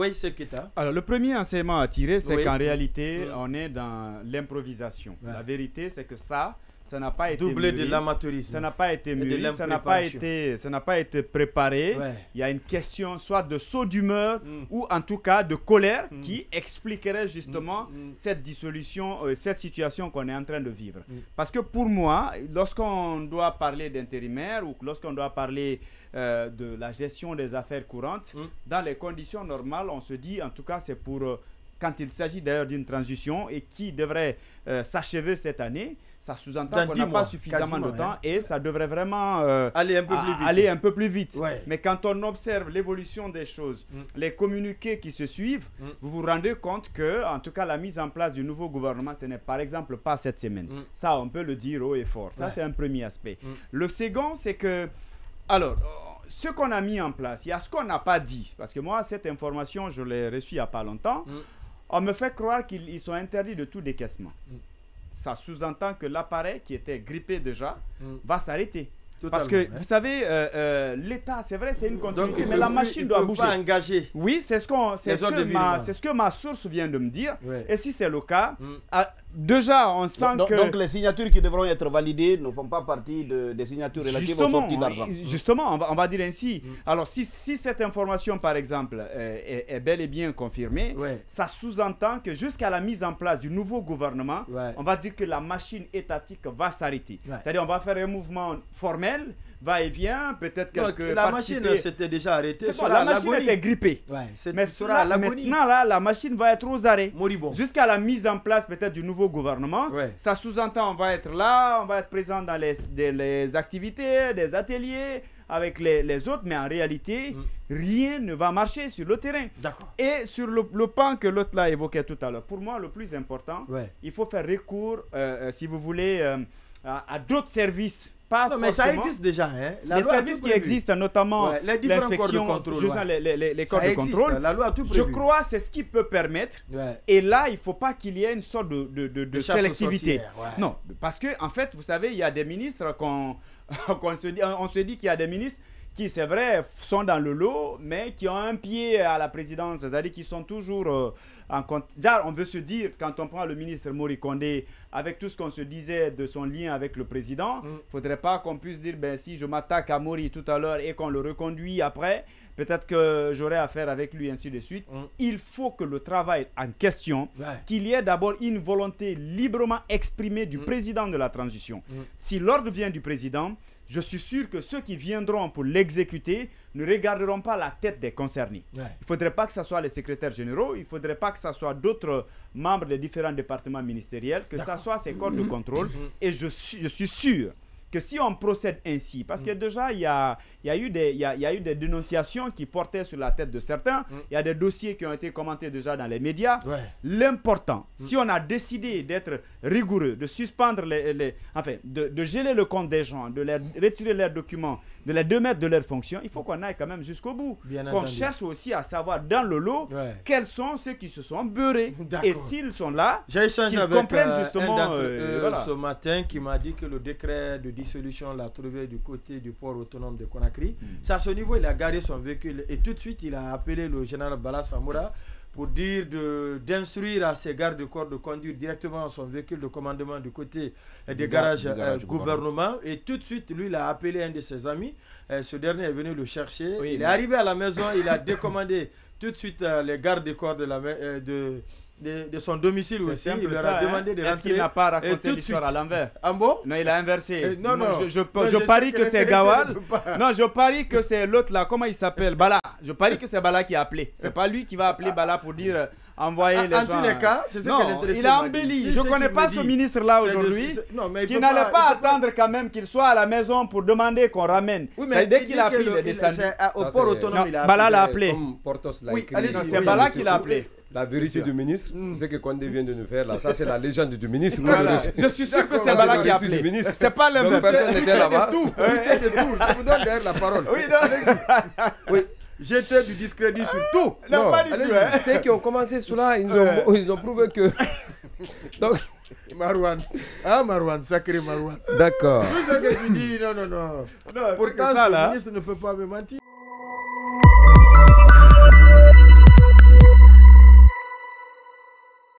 Oui, c'est que t'as. Alors, le premier enseignement à tirer, c'est Oui. qu'en réalité, on est dans l'improvisation. Ouais. La vérité, c'est que ça n'a pas été Doublé de mûri, l'amateurisme. ça n'a pas été de mûri, ça n'a pas été préparé. Ouais. Il y a une question soit de saut d'humeur ou en tout cas de colère qui expliquerait justement cette dissolution, cette situation qu'on est en train de vivre. Parce que pour moi, lorsqu'on doit parler d'intérimaire ou lorsqu'on doit parler de la gestion des affaires courantes, dans les conditions normales, on se dit, en tout cas, c'est pour, quand il s'agit d'ailleurs d'une transition et qui devrait s'achever cette année, ça sous-entend qu'on n'a pas suffisamment de temps et ça devrait vraiment aller un peu plus vite. Ouais. Mais quand on observe l'évolution des choses, les communiqués qui se suivent, vous vous rendez compte que, en tout cas, la mise en place du nouveau gouvernement, ce n'est par exemple pas cette semaine. Ça, on peut le dire haut et fort. Ça, c'est un premier aspect. Le second, c'est que, alors, ce qu'on a mis en place, il y a ce qu'on n'a pas dit. Parce que moi, cette information, je l'ai reçue il n'y a pas longtemps. On me fait croire qu'ils sont interdits de tout décaissement. Ça sous-entend que l'appareil qui était grippé déjà va s'arrêter. Parce que, vous savez, l'État, c'est vrai, c'est une continuité, mais la machine doit bouger. Pas engager. Oui, c'est ce que ma source vient de me dire. Ouais. Et si c'est le cas, déjà, on sent que... Donc, les signatures qui devront être validées ne font pas partie des signatures relatives aux sorties d'argent. Justement, on va dire ainsi. Alors, si cette information, par exemple, est bel et bien confirmée, ça sous-entend que jusqu'à la mise en place du nouveau gouvernement, on va dire que la machine étatique va s'arrêter. C'est-à-dire, on va faire un mouvement formel, va-et-vient, peut-être quelques... La machine s'était déjà arrêtée. La machine était grippée. Mais maintenant, là, la machine va être aux arrêts. Jusqu'à la mise en place peut-être du nouveau gouvernement. Ça sous-entend on va être là, on va être présent dans les activités, des ateliers, avec les autres, mais en réalité, rien ne va marcher sur le terrain. Et sur le pan que l'autre là évoquait tout à l'heure, pour moi, le plus important, il faut faire recours, si vous voulez, à d'autres services. Non, mais ça existe déjà. Hein? Les services qui existent, notamment l'inspection, les corps de contrôle, la loi a tout prévu. Je crois que c'est ce qui peut permettre. Et là, il ne faut pas qu'il y ait une sorte de sélectivité. Non, parce que en fait, vous savez, il y a des ministres on se dit qu'il y a des ministres qui, c'est vrai, sont dans le lot, mais qui ont un pied à la présidence, c'est-à-dire qui sont toujours en compte. Déjà, on veut se dire, quand on prend le ministre Mori Kondé, avec tout ce qu'on se disait de son lien avec le président, il ne faudrait pas qu'on puisse dire, ben, si je m'attaque à Mori tout à l'heure et qu'on le reconduit après, peut-être que j'aurai affaire avec lui, ainsi de suite. Il faut que le travail en question, qu'il y ait d'abord une volonté librement exprimée du président de la transition. Si l'ordre vient du président, je suis sûr que ceux qui viendront pour l'exécuter ne regarderont pas la tête des concernés. Il ne faudrait pas que ce soit les secrétaires généraux, il ne faudrait pas que ce soit d'autres membres des différents départements ministériels, que ce soit ces corps de contrôle. Et je suis sûr que si on procède ainsi, parce que déjà il y a eu des dénonciations qui portaient sur la tête de certains, il y a des dossiers qui ont été commentés déjà dans les médias. L'important, si on a décidé d'être rigoureux, de suspendre enfin, de geler le compte des gens, de retirer leurs documents, de les démettre de leurs fonctions, il faut qu'on aille quand même jusqu'au bout. Qu'on cherche aussi à savoir dans le lot quels sont ceux qui se sont beurrés. Et s'ils sont là, j'ai échangé avec justement, un d'entre eux ce matin qui m'a dit que le décret de dissolution l'a trouvé du côté du port autonome de Conakry. C'est à ce niveau, il a garé son véhicule et tout de suite, il a appelé le général Bala Samoura pour dire d'instruire à ses gardes de corps de conduire directement son véhicule de commandement du côté des garages gouvernement. Et tout de suite, lui, il a appelé un de ses amis. Ce dernier est venu le chercher. Il est arrivé à la maison, il a décommandé tout de suite les gardes de corps de son domicile aussi. Il leur a demandé de rentrer. Est-ce qu'il n'a pas raconté l'histoire à l'envers? Ah bon? Non, il a inversé. Non, je parie que c'est Gawal. Non, je parie que c'est l'autre là. Comment il s'appelle? Bala. Je parie que c'est Bala qui a appelé. C'est pas lui qui va appeler Bala pour dire envoyer les gens. En tous les cas, c'est ce que l'intéressé. Il a embelli. Je ne connais pas ce ministre là aujourd'hui qui n'allait pas attendre quand même qu'il soit à la maison pour demander qu'on ramène. Oui, mais dès qu'il a pris les descendus. Au port autonome, il a appelé. Bala l'a appelé. C'est Bala qui l'a appelé. La vérité du ministre, ce que Condé vient de nous faire là, ça c'est la légende du ministre. Voilà. Je suis sûr que c'est Bala qui a appelé. C'est pas le même. Personne n'était là-bas. Je vous donne d'ailleurs la parole. Oui, j'étais du discrédit sur tout. Non, pas du tout. Ceux qui ont commencé cela, ils ont prouvé que... Donc... Marouane. Ah, Marouane, sacré Marouane. D'accord. Tout ce que tu dis, non. Pourtant, le ministre ne peut pas me mentir.